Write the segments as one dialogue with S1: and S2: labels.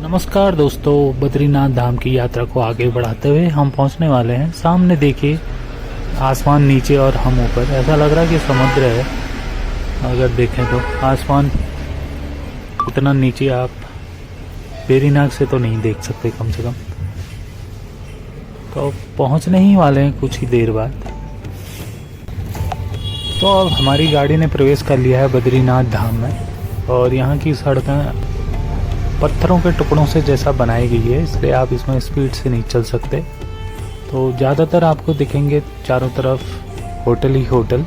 S1: नमस्कार दोस्तों, बद्रीनाथ धाम की यात्रा को आगे बढ़ाते हुए हम पहुंचने वाले हैं। सामने देखिए, आसमान नीचे और हम ऊपर। ऐसा लग रहा है कि समुद्र है। अगर देखें तो आसमान इतना नीचे आप वेरीनाग से तो नहीं देख सकते कम से कम। तो पहुंचने ही वाले हैं कुछ ही देर बाद। तो अब हमारी गाड़ी ने प्रवेश कर लिया है बद्रीनाथ धाम में, और यहाँ की सड़कें पत्थरों के टुकड़ों से जैसा बनाई गई है, इसलिए आप इसमें स्पीड से नहीं चल सकते। तो ज़्यादातर आपको दिखेंगे चारों तरफ होटल ही होटल।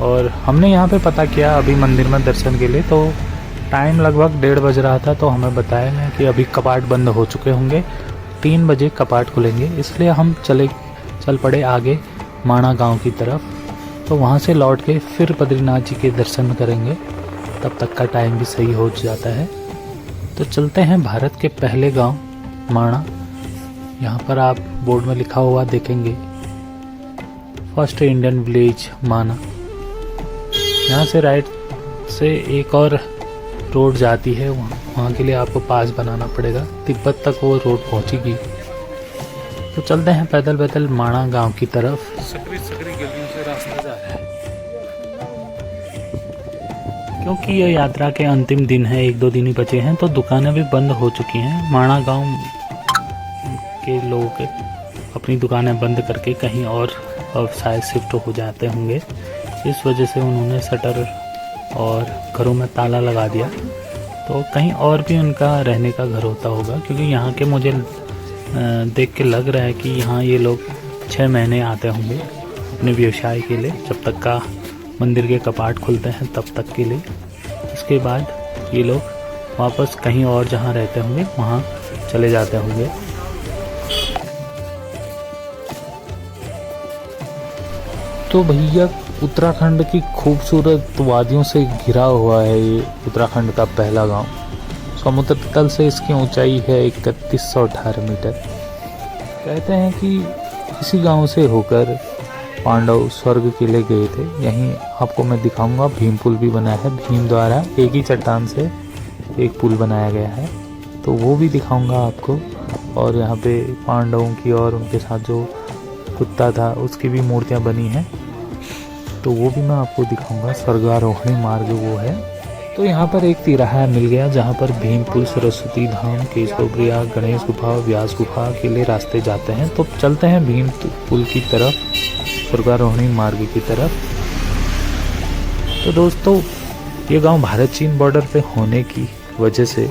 S1: और हमने यहाँ पे पता किया अभी मंदिर में दर्शन के लिए, तो टाइम लगभग 1:30 बज रहा था। तो हमें बताया है कि अभी कपाट बंद हो चुके होंगे, 3 बजे कपाट खुलेंगे। इसलिए हम चल पड़े आगे माणा गांव की तरफ। तो वहाँ से लौट के फिर बद्रीनाथ जी के दर्शन करेंगे, तब तक का टाइम भी सही हो जाता है। तो चलते हैं भारत के पहले गांव माणा। यहाँ पर आप बोर्ड में लिखा हुआ देखेंगे, फर्स्ट इंडियन विलेज माणा। यहाँ से राइट से एक और रोड जाती है, वहाँ के लिए आपको पास बनाना पड़ेगा। तिब्बत तक वो रोड पहुँचेगी। तो चलते हैं पैदल पैदल माणा गांव की तरफ। सकरी गलियों से रास्ता जा रहा है, क्योंकि यह यात्रा के अंतिम दिन है, 1-2 दिन ही बचे हैं। तो दुकानें भी बंद हो चुकी हैं। माणा गांव के लोग अपनी दुकानें बंद करके कहीं और शायद शिफ्ट हो जाते होंगे। इस वजह से उन्होंने शटर और घरों में ताला लगा दिया। तो कहीं और भी उनका रहने का घर होता होगा, क्योंकि यहाँ के मुझे देख के लग रहा है कि यहाँ ये लोग 6 महीने आते होंगे अपने व्यवसाय के लिए, जब तक का मंदिर के कपाट खुलते हैं तब तक के लिए। उसके बाद ये लोग वापस कहीं और जहाँ रहते होंगे वहाँ चले जाते होंगे। तो भैया, उत्तराखंड की खूबसूरत वादियों से घिरा हुआ है ये उत्तराखंड का पहला गांव। समुद्र तल से इसकी ऊंचाई है 3118 मीटर। कहते हैं कि इसी गांव से होकर पांडव स्वर्ग के लिए गए थे। यहीं आपको मैं दिखाऊंगा, भीम पुल भी बना है। भीम द्वारा एक ही चट्टान से एक पुल बनाया गया है, तो वो भी दिखाऊंगा आपको। और यहाँ पे पांडवों की और उनके साथ जो कुत्ता था उसकी भी मूर्तियाँ बनी हैं, तो वो भी मैं आपको दिखाऊंगा। स्वर्गारोहणी मार्ग वो है। तो यहाँ पर एक तिराहा मिल गया, जहाँ पर भीम पुल, सरस्वती धाम, केशव प्रयाग, गणेश गुफा, व्यास गुफा के लिए रास्ते जाते हैं। तो चलते हैं भीम पुल की तरफ, स्वर्गारोहणी मार्ग की तरफ। तो दोस्तों, ये गांव भारत चीन बॉर्डर पे होने की वजह से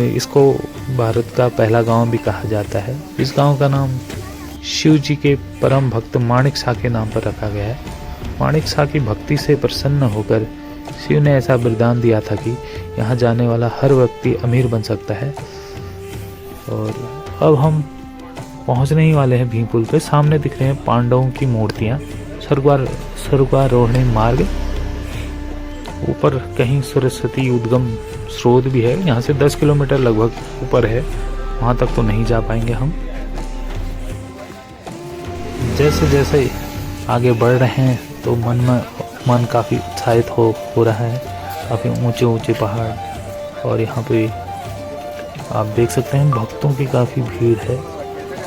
S1: इसको भारत का पहला गांव भी कहा जाता है। इस गांव का नाम शिव जी के परम भक्त माणिक शाह के नाम पर रखा गया है। माणिक शाह की भक्ति से प्रसन्न होकर शिव ने ऐसा वरदान दिया था कि यहाँ जाने वाला हर व्यक्ति अमीर बन सकता है। और अब हम पहुँचने ही वाले हैं भीम पुल पे। सामने दिख रहे हैं पांडवों की मूर्तियाँ। स्वर्गारोहणी मार्ग, ऊपर कहीं सरस्वती उद्गम स्रोत भी है। यहाँ से 10 किलोमीटर लगभग ऊपर है, वहाँ तक तो नहीं जा पाएंगे हम। जैसे जैसे आगे बढ़ रहे हैं तो मन काफ़ी उत्साहित हो रहा है। काफ़ी ऊंचे ऊंचे पहाड़, और यहाँ पे आप देख सकते हैं भक्तों की काफ़ी भीड़ है।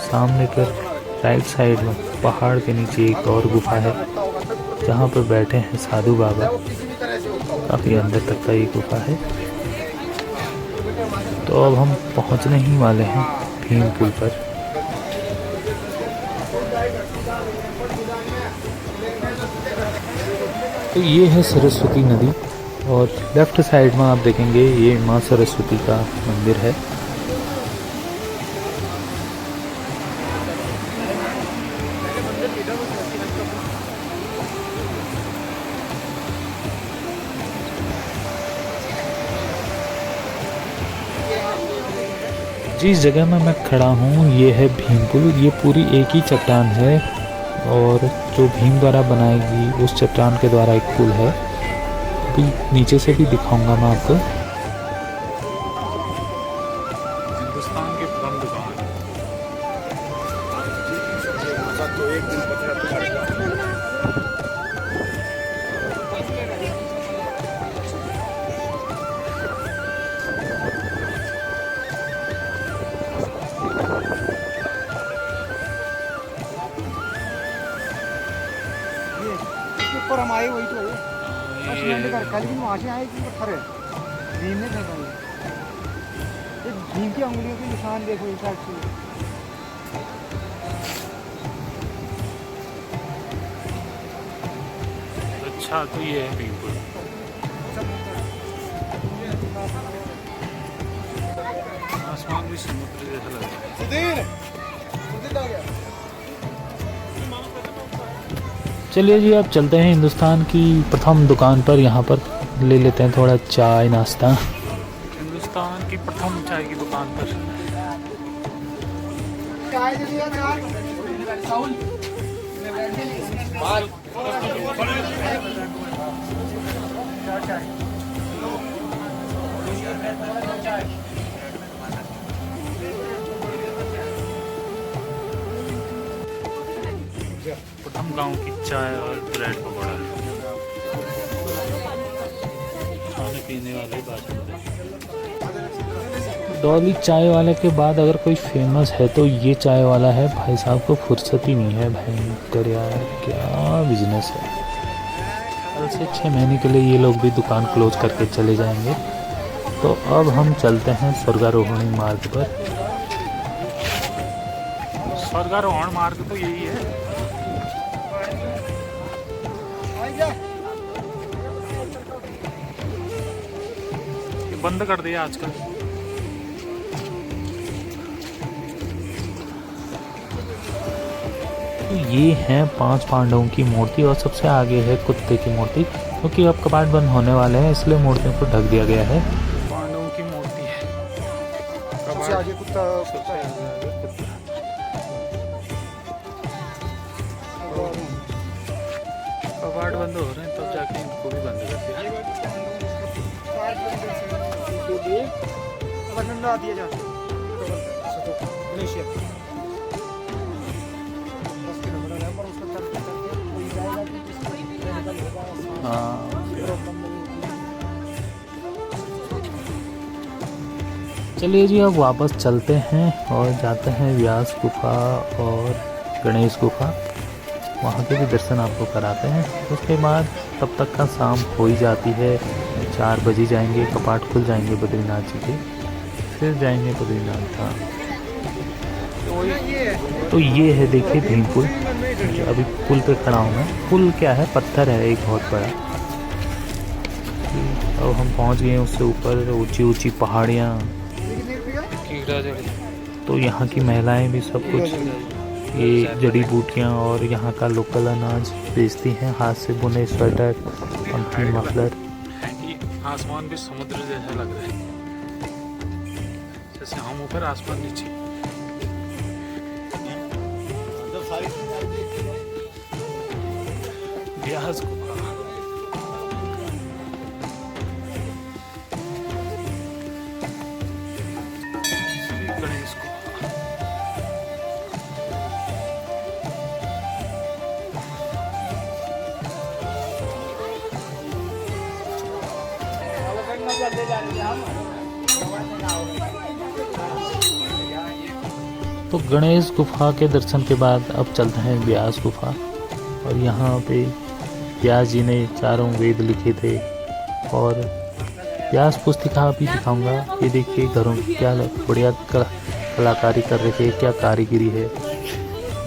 S1: सामने पर राइट साइड में पहाड़ के नीचे एक और गुफा है, जहाँ पर बैठे हैं साधु बाबा। काफ़ी अंदर तक का ये गुफा है। तो अब हम पहुँचने ही वाले हैं भीम पुल पर। तो ये है सरस्वती नदी, और लेफ्ट साइड में आप देखेंगे ये माँ सरस्वती का मंदिर है। जिस जगह में मैं खड़ा हूँ ये है भीम पुल। ये पूरी एक ही चट्टान है, और जो भीम द्वारा बनाई गई उस चट्टान के द्वारा एक पुल है। अभी नीचे से भी दिखाऊंगा मैं आपको। हिंदुस्तान के प्रथम दुकान तो एक दिन
S2: आए वही तो है। सीमेंट कर कल भी वहाँ से आए कि पत्थर है भीम ने फेंका ये भीम की उंगलियों के निशान देखो इस साइड से।
S1: अच्छा तो ये है भीमपुर। आसमान भी समुद्र जैसा लग रहा है।
S2: सुधीर सुधीर आ गया।
S1: चलिए जी, अब चलते हैं हिंदुस्तान की प्रथम दुकान पर। यहाँ पर ले लेते हैं थोड़ा चाय नाश्ता। हिंदुस्तान की प्रथम चाय की दुकान पर
S2: चाय दे दिया चाय साउल
S1: प्रथम गांव की चाय और ब्रेड पकौड़ा खाने पीने वाले बात। डॉली चाय वाले के बाद अगर कोई फेमस है तो ये चाय वाला है। भाई साहब को फुर्सत ही नहीं है, भयंकर यार क्या बिजनेस है। कल से 6 महीने के लिए ये लोग भी दुकान क्लोज करके चले जाएंगे। तो अब हम चलते हैं स्वर्गारोहणी मार्ग पर। स्वर्गारोहण मार्ग तो यही है। ये बंद कर दिया आजकल। तो ये हैं 5 पांडवों की मूर्ति और सबसे आगे है कुत्ते की मूर्ति, क्योंकि अब कपाट बंद होने वाले हैं इसलिए मूर्तियों को ढक दिया गया है। पांडवों की मूर्ति है।
S2: सबसे आगे कुत्ता
S1: कपाट बंद हो रहे हैं तब जाके इनको भी बंद कर दिया।
S2: ठंडा दिया जा
S1: चलिए जी, अब वापस चलते हैं और जाते हैं व्यास गुफा और गणेश गुफा। वहाँ के भी दर्शन आपको कराते हैं। उसके बाद तब तक का शाम हो ही जाती है। 4 बजे जाएंगे, कपाट खुल जाएंगे बद्रीनाथ जी के, फिर जाएंगे बद्रीनाथ धाम। तो ये है देखिए भीमपुल। अभी पुल पे खड़ा हूँ मैं। पुल क्या है, पत्थर है एक बहुत बड़ा। अब हम पहुँच गए उससे ऊपर, ऊंची ऊंची पहाड़ियाँ। तो यहाँ की महिलाएं भी सब कुछ ये जड़ी बूटियाँ और यहाँ का लोकल अनाज बेचती हैं। हाथ से बुने स्वेटर, पंखी, मफलर। आसमान भी समुद्र जैसा लग रहा है, जैसे हम ऊपर आसमान नीचे। व्यास गुफा। श्री गणेश गुफा। तो गणेश गुफा के दर्शन के बाद अब चलते हैं व्यास गुफा। और यहाँ पे व्यास जी ने 4 वेद लिखे थे। और व्यास पुस्तिका भी दिखाऊंगा। ये देखिए घरों की क्या बढ़िया कलाकारी कर रही है, क्या कारीगरी है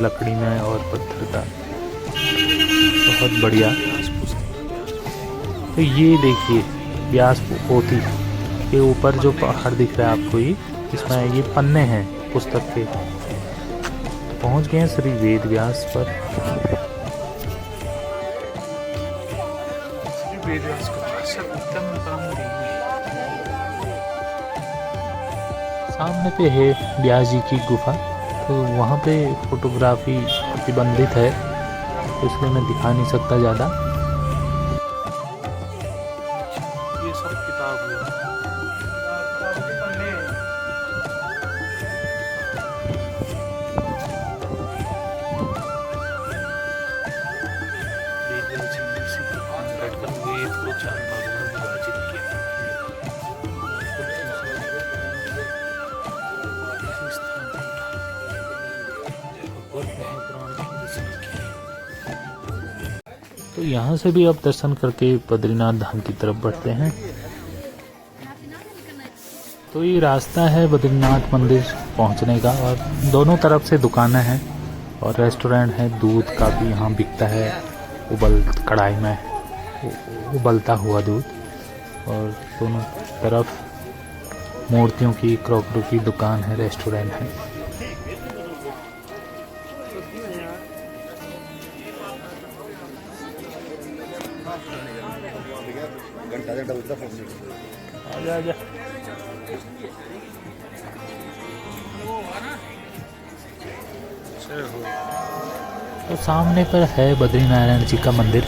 S1: लकड़ी में और पत्थर का, बहुत बढ़िया। तो ये देखिए व्यास पोथी के ऊपर जो पहाड़ दिख रहा है आपको, ये इसमें ये पन्ने हैं पुस्तक के। पहुंच गए हैं श्री वेद व्यास पर। श्री वेद व्यास का सत्यम सामने पे है व्यास जी की गुफा। तो वहाँ पे फोटोग्राफी प्रतिबंधित है, तो इसलिए मैं दिखा नहीं सकता ज़्यादा। ये सब किताब है। तो तो यहाँ से भी अब दर्शन करके बद्रीनाथ धाम की तरफ बढ़ते हैं। तो ये रास्ता है बद्रीनाथ मंदिर पहुँचने का और दोनों तरफ से दुकानें हैं और रेस्टोरेंट है। दूध का भी यहाँ बिकता है, कढ़ाई में उबलता हुआ दूध। और दोनों तरफ मूर्तियों की, क्रॉकरी की दुकान है, रेस्टोरेंट है। आजा आजा। तो सामने पर है बद्रीनारायण जी का मंदिर।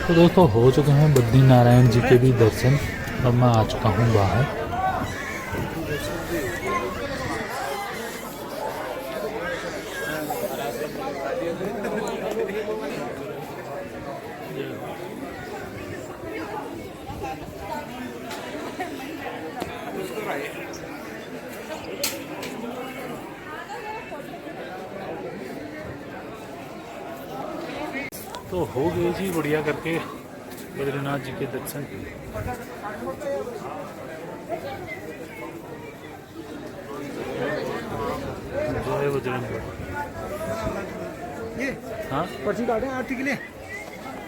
S1: तो दोस्तों हो चुके हैं बद्रीनारायण जी के भी दर्शन और मैं आ चुका हूँ बाहर। तो हो गए जी बढ़िया करके बद्रीनाथ जी के दर्शन। जय बजरंग।
S2: ये
S1: हाँ
S2: पर्ची काटे आरती के लिए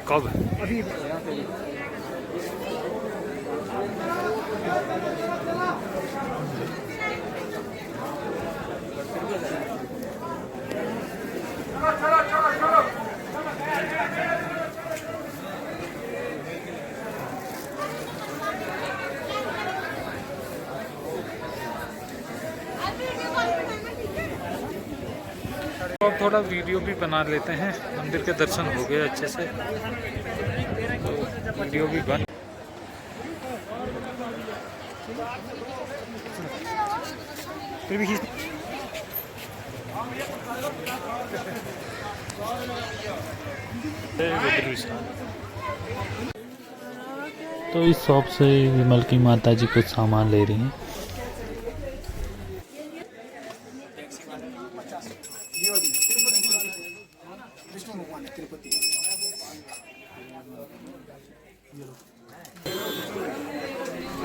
S1: कब?
S2: अभी
S1: अब थोड़ा वीडियो भी बना लेते हैं। मंदिर के दर्शन हो गए अच्छे से, तो वीडियो भी बन।
S2: फिर भी
S1: तो इस शॉप से विमल की माता जी कुछ सामान ले रही हैं।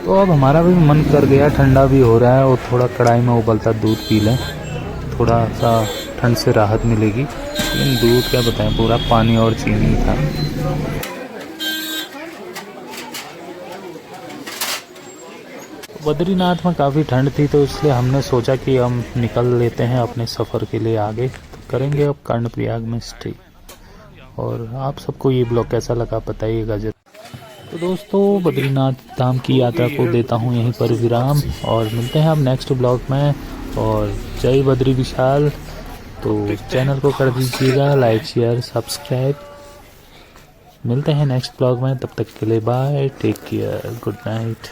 S1: तो अब हमारा भी मन कर गया, ठंडा भी हो रहा है और थोड़ा कढ़ाई में उबलता दूध पी लें, थोड़ा सा ठंड से राहत मिलेगी। लेकिन दूध क्या बताएं, पूरा पानी और चीनी था। बद्रीनाथ में काफ़ी ठंड थी तो इसलिए हमने सोचा कि हम निकल लेते हैं अपने सफ़र के लिए आगे। तो करेंगे अब कर्णप्रयाग में स्टे। और आप सबको ये ब्लॉग कैसा लगा बताइएगा जरूर। तो दोस्तों बद्रीनाथ धाम की यात्रा को देता हूँ यहीं पर विराम और मिलते हैं अब नेक्स्ट ब्लॉग में। और जय बद्री विशाल। तो चैनल को कर दीजिएगा लाइक शेयर सब्सक्राइब। मिलते हैं नेक्स्ट ब्लॉग में, तब तक के लिए bye, take care, good night.